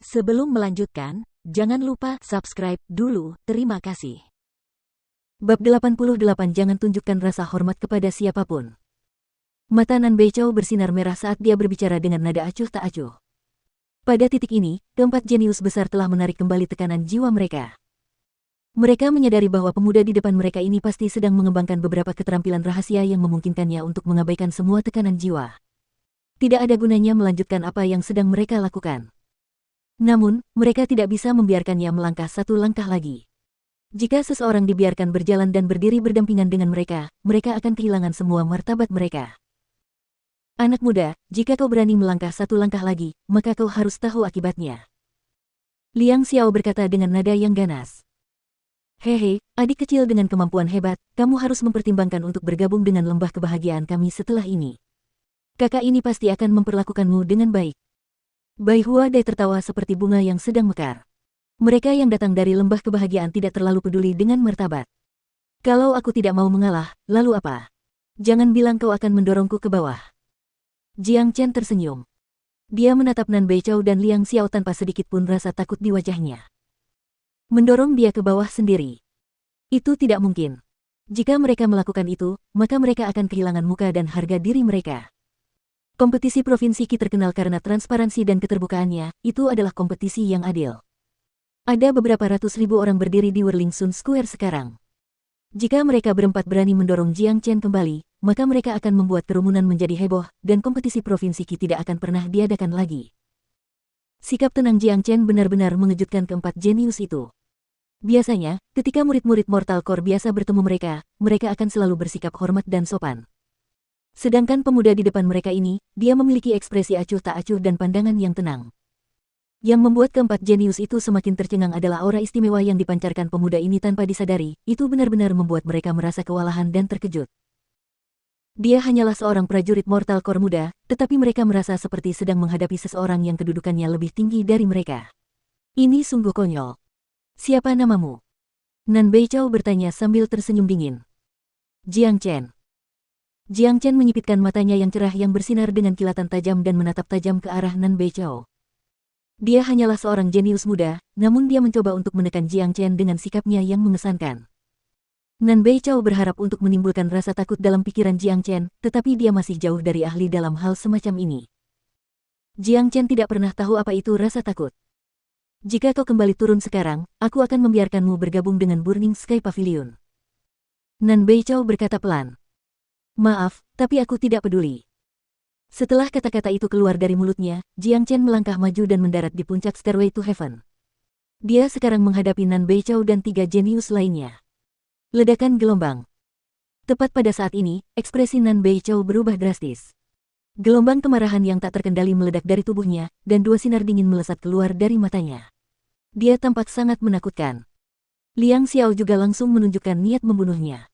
Sebelum melanjutkan, jangan lupa subscribe dulu, terima kasih. Bab 88 Jangan tunjukkan rasa hormat kepada siapapun. Mata Nan Beichou bersinar merah saat dia berbicara dengan nada acuh tak acuh. Pada titik ini, keempat jenius besar telah menarik kembali tekanan jiwa mereka. Mereka menyadari bahwa pemuda di depan mereka ini pasti sedang mengembangkan beberapa keterampilan rahasia yang memungkinkannya untuk mengabaikan semua tekanan jiwa. Tidak ada gunanya melanjutkan apa yang sedang mereka lakukan. Namun, mereka tidak bisa membiarkannya melangkah satu langkah lagi. Jika seseorang dibiarkan berjalan dan berdiri berdampingan dengan mereka, mereka akan kehilangan semua martabat mereka. Anak muda, jika kau berani melangkah satu langkah lagi, maka kau harus tahu akibatnya. Liang Xiao berkata dengan nada yang ganas. Hehe, adik kecil dengan kemampuan hebat, kamu harus mempertimbangkan untuk bergabung dengan lembah kebahagiaan kami setelah ini. Kakak ini pasti akan memperlakukanmu dengan baik. Bai Huadai tertawa seperti bunga yang sedang mekar. Mereka yang datang dari lembah kebahagiaan tidak terlalu peduli dengan martabat. Kalau aku tidak mau mengalah, lalu apa? Jangan bilang kau akan mendorongku ke bawah. Jiang Chen tersenyum. Dia menatap Nan Beichou dan Liang Xiao tanpa sedikit pun rasa takut di wajahnya. Mendorong dia ke bawah sendiri. Itu tidak mungkin. Jika mereka melakukan itu, maka mereka akan kehilangan muka dan harga diri mereka. Kompetisi Provinsi Qi terkenal karena transparansi dan keterbukaannya, itu adalah kompetisi yang adil. Ada beberapa ratus ribu orang berdiri di Whirling Sun Square sekarang. Jika mereka berempat berani mendorong Jiang Chen kembali, maka mereka akan membuat kerumunan menjadi heboh, dan kompetisi Provinsi Qi tidak akan pernah diadakan lagi. Sikap tenang Jiang Chen benar-benar mengejutkan keempat jenius itu. Biasanya, ketika murid-murid Mortal Core biasa bertemu mereka, mereka akan selalu bersikap hormat dan sopan. Sedangkan pemuda di depan mereka ini, dia memiliki ekspresi acuh tak acuh dan pandangan yang tenang. Yang membuat keempat jenius itu semakin tercengang adalah aura istimewa yang dipancarkan pemuda ini tanpa disadari, itu benar-benar membuat mereka merasa kewalahan dan terkejut. Dia hanyalah seorang prajurit Mortal Core muda, tetapi mereka merasa seperti sedang menghadapi seseorang yang kedudukannya lebih tinggi dari mereka. Ini sungguh konyol. Siapa namamu? Nan Beichou bertanya sambil tersenyum dingin. Jiang Chen. Jiang Chen menyipitkan matanya yang cerah yang bersinar dengan kilatan tajam dan menatap tajam ke arah Nan Beichou. Dia hanyalah seorang jenius muda, namun dia mencoba untuk menekan Jiang Chen dengan sikapnya yang mengesankan. Nan Beichou berharap untuk menimbulkan rasa takut dalam pikiran Jiang Chen, tetapi dia masih jauh dari ahli dalam hal semacam ini. Jiang Chen tidak pernah tahu apa itu rasa takut. Jika kau kembali turun sekarang, aku akan membiarkanmu bergabung dengan Burning Sky Pavilion. Nan Beichou berkata pelan. Maaf, tapi aku tidak peduli. Setelah kata-kata itu keluar dari mulutnya, Jiang Chen melangkah maju dan mendarat di puncak Stairway to Heaven. Dia sekarang menghadapi Nan Beichou dan tiga jenius lainnya. Ledakan gelombang. Tepat pada saat ini, ekspresi Nan Beichou berubah drastis. Gelombang kemarahan yang tak terkendali meledak dari tubuhnya, dan dua sinar dingin melesat keluar dari matanya. Dia tampak sangat menakutkan. Liang Xiao juga langsung menunjukkan niat membunuhnya.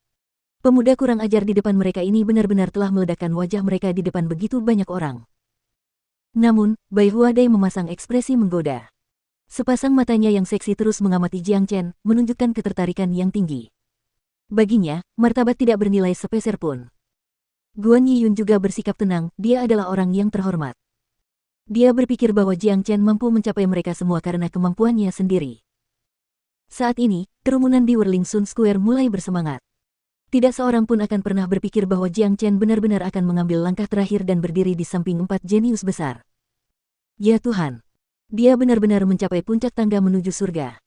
Pemuda kurang ajar di depan mereka ini benar-benar telah meledakkan wajah mereka di depan begitu banyak orang. Namun, Bai Huadai memasang ekspresi menggoda. Sepasang matanya yang seksi terus mengamati Jiang Chen, menunjukkan ketertarikan yang tinggi. Baginya, martabat tidak bernilai sepeser pun. Guan Yiyun juga bersikap tenang, dia adalah orang yang terhormat. Dia berpikir bahwa Jiang Chen mampu mencapai mereka semua karena kemampuannya sendiri. Saat ini, kerumunan di Whirling Sun Square mulai bersemangat. Tidak seorang pun akan pernah berpikir bahwa Jiang Chen benar-benar akan mengambil langkah terakhir dan berdiri di samping empat jenius besar. Ya Tuhan! Dia benar-benar mencapai puncak tangga menuju surga.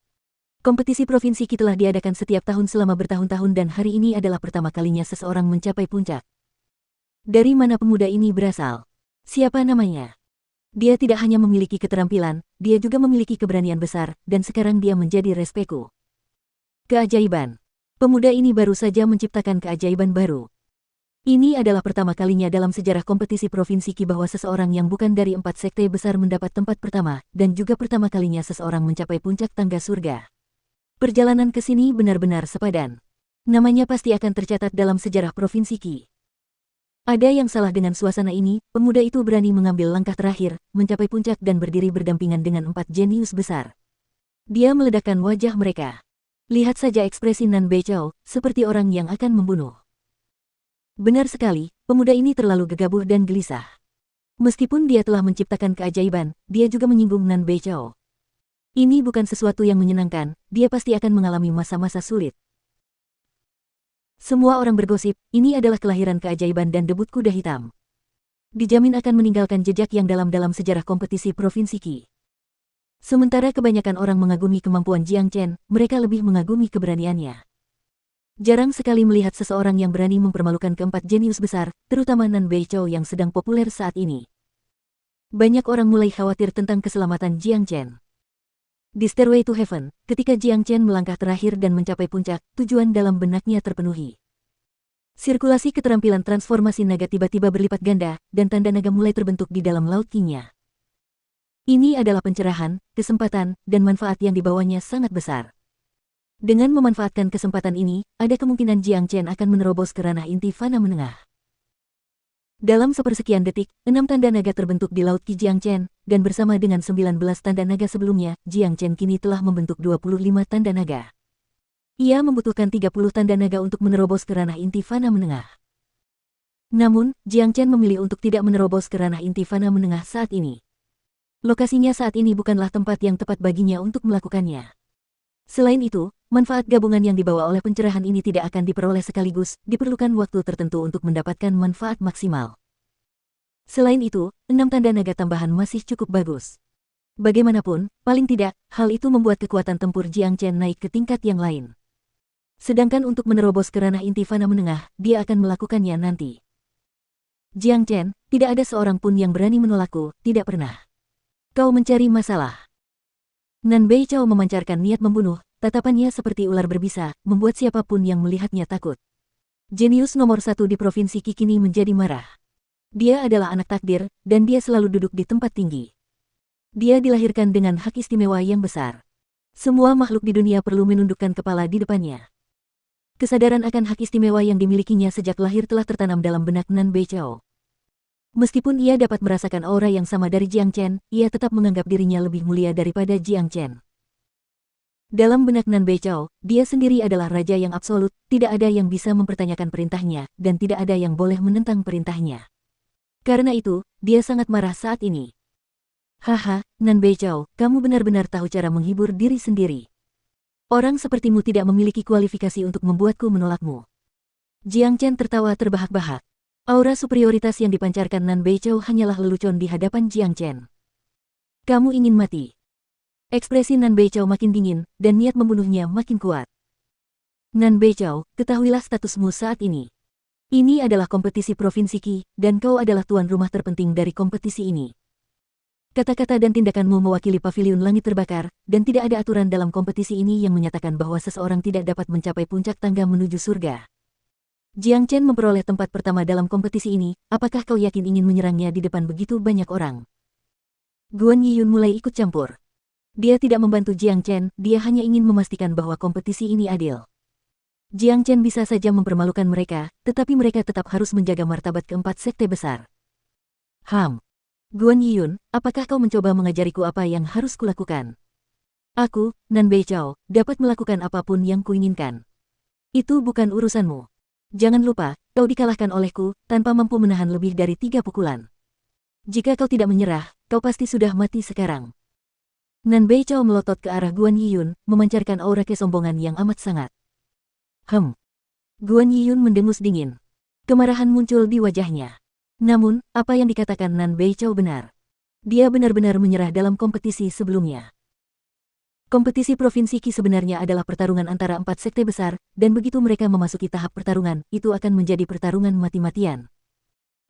Kompetisi Provinsi Qi telah diadakan setiap tahun selama bertahun-tahun dan hari ini adalah pertama kalinya seseorang mencapai puncak. Dari mana pemuda ini berasal? Siapa namanya? Dia tidak hanya memiliki keterampilan, dia juga memiliki keberanian besar, dan sekarang dia menjadi respekku. Keajaiban. Pemuda ini baru saja menciptakan keajaiban baru. Ini adalah pertama kalinya dalam sejarah kompetisi Provinsi Qi bahwa seseorang yang bukan dari empat sekte besar mendapat tempat pertama, dan juga pertama kalinya seseorang mencapai puncak tangga surga. Perjalanan ke sini benar-benar sepadan. Namanya pasti akan tercatat dalam sejarah Provinsi Qi. Ada yang salah dengan suasana ini, pemuda itu berani mengambil langkah terakhir, mencapai puncak dan berdiri berdampingan dengan empat jenius besar. Dia meledakkan wajah mereka. Lihat saja ekspresi Nan Beichou, seperti orang yang akan membunuh. Benar sekali, pemuda ini terlalu gegabah dan gelisah. Meskipun dia telah menciptakan keajaiban, dia juga menyinggung Nan Beichou. Ini bukan sesuatu yang menyenangkan, dia pasti akan mengalami masa-masa sulit. Semua orang bergosip, ini adalah kelahiran keajaiban dan debut kuda hitam. Dijamin akan meninggalkan jejak yang dalam sejarah kompetisi Provinsi Qi. Sementara kebanyakan orang mengagumi kemampuan Jiang Chen, mereka lebih mengagumi keberaniannya. Jarang sekali melihat seseorang yang berani mempermalukan keempat jenius besar, terutama Nan Beichou yang sedang populer saat ini. Banyak orang mulai khawatir tentang keselamatan Jiang Chen. Di Stairway to Heaven, ketika Jiang Chen melangkah terakhir dan mencapai puncak, tujuan dalam benaknya terpenuhi. Sirkulasi keterampilan transformasi naga tiba-tiba berlipat ganda, dan tanda naga mulai terbentuk di dalam laut Qi-nya. Ini adalah pencerahan, kesempatan, dan manfaat yang dibawanya sangat besar. Dengan memanfaatkan kesempatan ini, ada kemungkinan Jiang Chen akan menerobos ke ranah inti fana menengah. Dalam sepersekian detik, 6 tanda naga terbentuk di laut Qi Jiang Chen, dan bersama dengan 19 tanda naga sebelumnya, Jiang Chen kini telah membentuk 25 tanda naga. Ia membutuhkan 30 tanda naga untuk menerobos ke ranah inti fana menengah. Namun, Jiang Chen memilih untuk tidak menerobos ke ranah inti fana menengah saat ini. Lokasinya saat ini bukanlah tempat yang tepat baginya untuk melakukannya. Selain itu, manfaat gabungan yang dibawa oleh pencerahan ini tidak akan diperoleh sekaligus, diperlukan waktu tertentu untuk mendapatkan manfaat maksimal. Selain itu, 6 tanda naga tambahan masih cukup bagus. Bagaimanapun, paling tidak, hal itu membuat kekuatan tempur Jiang Chen naik ke tingkat yang lain. Sedangkan untuk menerobos ke ranah inti fana menengah, dia akan melakukannya nanti. Jiang Chen, tidak ada seorang pun yang berani menolakku, tidak pernah. Kau mencari masalah. Nan Beichou memancarkan niat membunuh, tatapannya seperti ular berbisa, membuat siapapun yang melihatnya takut. Jenius nomor 1 di Provinsi Qi kini menjadi marah. Dia adalah anak takdir, dan dia selalu duduk di tempat tinggi. Dia dilahirkan dengan hak istimewa yang besar. Semua makhluk di dunia perlu menundukkan kepala di depannya. Kesadaran akan hak istimewa yang dimilikinya sejak lahir telah tertanam dalam benak Nan Beichou. Meskipun ia dapat merasakan aura yang sama dari Jiang Chen, ia tetap menganggap dirinya lebih mulia daripada Jiang Chen. Dalam benak Nan Beichou, dia sendiri adalah raja yang absolut, tidak ada yang bisa mempertanyakan perintahnya, dan tidak ada yang boleh menentang perintahnya. Karena itu, dia sangat marah saat ini. Haha, Nan Beichou, kamu benar-benar tahu cara menghibur diri sendiri. Orang sepertimu tidak memiliki kualifikasi untuk membuatku menolakmu. Jiang Chen tertawa terbahak-bahak. Aura superioritas yang dipancarkan Nan Beichou hanyalah lelucon di hadapan Jiang Chen. Kamu ingin mati. Ekspresi Nan Beichou makin dingin, dan niat membunuhnya makin kuat. Nan Beichou, ketahuilah statusmu saat ini. Ini adalah kompetisi Provinsi Qi, dan kau adalah tuan rumah terpenting dari kompetisi ini. Kata-kata dan tindakanmu mewakili paviliun langit terbakar, dan tidak ada aturan dalam kompetisi ini yang menyatakan bahwa seseorang tidak dapat mencapai puncak tangga menuju surga. Jiang Chen memperoleh tempat pertama dalam kompetisi ini, apakah kau yakin ingin menyerangnya di depan begitu banyak orang? Guan Yiyun mulai ikut campur. Dia tidak membantu Jiang Chen, dia hanya ingin memastikan bahwa kompetisi ini adil. Jiang Chen bisa saja mempermalukan mereka, tetapi mereka tetap harus menjaga martabat keempat sekte besar. Guan Yiyun, apakah kau mencoba mengajariku apa yang harus kulakukan? Aku, Nan Beichou, dapat melakukan apapun yang kuinginkan. Itu bukan urusanmu. Jangan lupa, kau dikalahkan olehku, tanpa mampu menahan lebih dari 3 pukulan. Jika kau tidak menyerah, kau pasti sudah mati sekarang. Nan Beichou melotot ke arah Guan Yiyun, memancarkan aura kesombongan yang amat sangat. Guan Yiyun mendengus dingin. Kemarahan muncul di wajahnya. Namun, apa yang dikatakan Nan Beichou benar. Dia benar-benar menyerah dalam kompetisi sebelumnya. Kompetisi Provinsi Qi sebenarnya adalah pertarungan antara 4 sekte besar, dan begitu mereka memasuki tahap pertarungan, itu akan menjadi pertarungan mati-matian.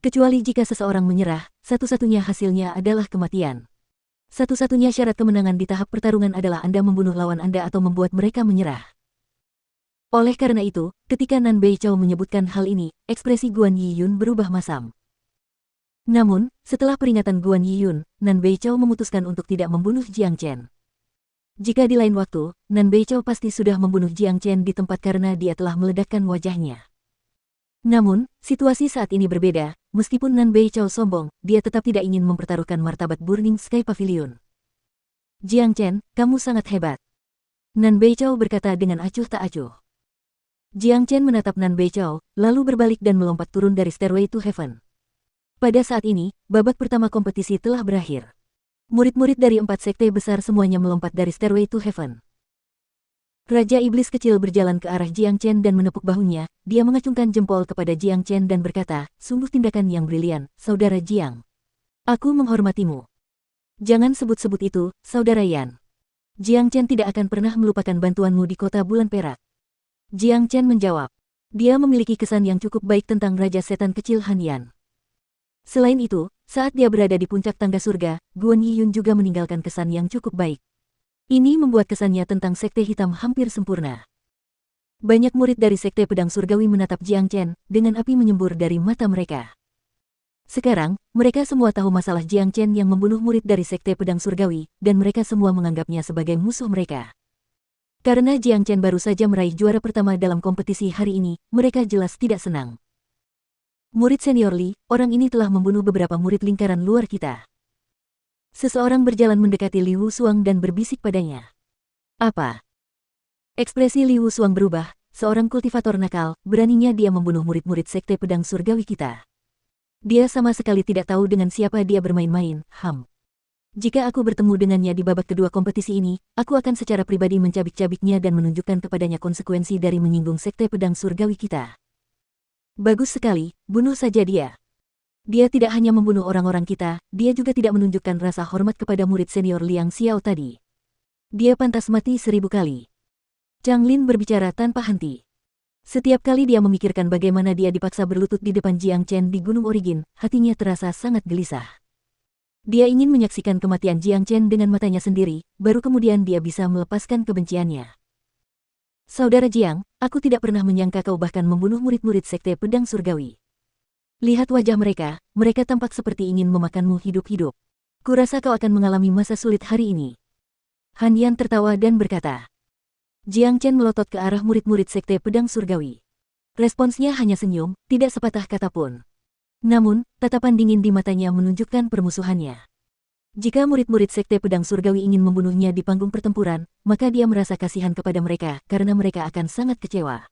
Kecuali jika seseorang menyerah, satu-satunya hasilnya adalah kematian. Satu-satunya syarat kemenangan di tahap pertarungan adalah Anda membunuh lawan Anda atau membuat mereka menyerah. Oleh karena itu, ketika Nan Beichou menyebutkan hal ini, ekspresi Guan Yiyun berubah masam. Namun, setelah peringatan Guan Yiyun, Nan Beichou memutuskan untuk tidak membunuh Jiang Chen. Jika di lain waktu, Nan Beichou pasti sudah membunuh Jiang Chen di tempat karena dia telah meledakkan wajahnya. Namun, situasi saat ini berbeda, meskipun Nan Beichou sombong, dia tetap tidak ingin mempertaruhkan martabat Burning Sky Pavilion. Jiang Chen, kamu sangat hebat. Nan Beichou berkata dengan acuh tak acuh. Jiang Chen menatap Nan Beichou, lalu berbalik dan melompat turun dari Stairway to Heaven. Pada saat ini, babak pertama kompetisi telah berakhir. Murid-murid dari 4 sekte besar semuanya melompat dari Stairway to Heaven. Raja Iblis kecil berjalan ke arah Jiang Chen dan menepuk bahunya. Dia mengacungkan jempol kepada Jiang Chen dan berkata, sungguh tindakan yang brilian, Saudara Jiang. Aku menghormatimu. Jangan sebut-sebut itu, Saudara Yan. Jiang Chen tidak akan pernah melupakan bantuanmu di kota bulan perak. Jiang Chen menjawab. Dia memiliki kesan yang cukup baik tentang Raja Setan kecil Han Yan. Selain itu, saat dia berada di puncak tangga surga, Guan Yiyun juga meninggalkan kesan yang cukup baik. Ini membuat kesannya tentang Sekte Hitam hampir sempurna. Banyak murid dari Sekte Pedang Surgawi menatap Jiang Chen, dengan api menyembur dari mata mereka. Sekarang, mereka semua tahu masalah Jiang Chen yang membunuh murid dari Sekte Pedang Surgawi, dan mereka semua menganggapnya sebagai musuh mereka. Karena Jiang Chen baru saja meraih juara pertama dalam kompetisi hari ini, mereka jelas tidak senang. Murid senior Li, orang ini telah membunuh beberapa murid lingkaran luar kita. Seseorang berjalan mendekati Li Wusuang dan berbisik padanya. Apa? Ekspresi Li Wusuang berubah, seorang kultivator nakal, beraninya dia membunuh murid-murid Sekte Pedang Surgawi kita. Dia sama sekali tidak tahu dengan siapa dia bermain-main, Jika aku bertemu dengannya di babak kedua kompetisi ini, aku akan secara pribadi mencabik-cabiknya dan menunjukkan kepadanya konsekuensi dari menyinggung Sekte Pedang Surgawi kita. Bagus sekali, bunuh saja dia. Dia tidak hanya membunuh orang-orang kita, dia juga tidak menunjukkan rasa hormat kepada murid senior Liang Xiao tadi. Dia pantas mati 1000 kali. Chang Lin berbicara tanpa henti. Setiap kali dia memikirkan bagaimana dia dipaksa berlutut di depan Jiang Chen di Gunung Origin, hatinya terasa sangat gelisah. Dia ingin menyaksikan kematian Jiang Chen dengan matanya sendiri, baru kemudian dia bisa melepaskan kebenciannya. Saudara Jiang, aku tidak pernah menyangka kau bahkan membunuh murid-murid Sekte Pedang Surgawi. Lihat wajah mereka, mereka tampak seperti ingin memakanmu hidup-hidup. Kurasa kau akan mengalami masa sulit hari ini. Han Yan tertawa dan berkata. Jiang Chen melotot ke arah murid-murid Sekte Pedang Surgawi. Responsnya hanya senyum, tidak sepatah kata pun. Namun, tatapan dingin di matanya menunjukkan permusuhannya. Jika murid-murid Sekte Pedang Surgawi ingin membunuhnya di panggung pertempuran, maka dia merasa kasihan kepada mereka karena mereka akan sangat kecewa.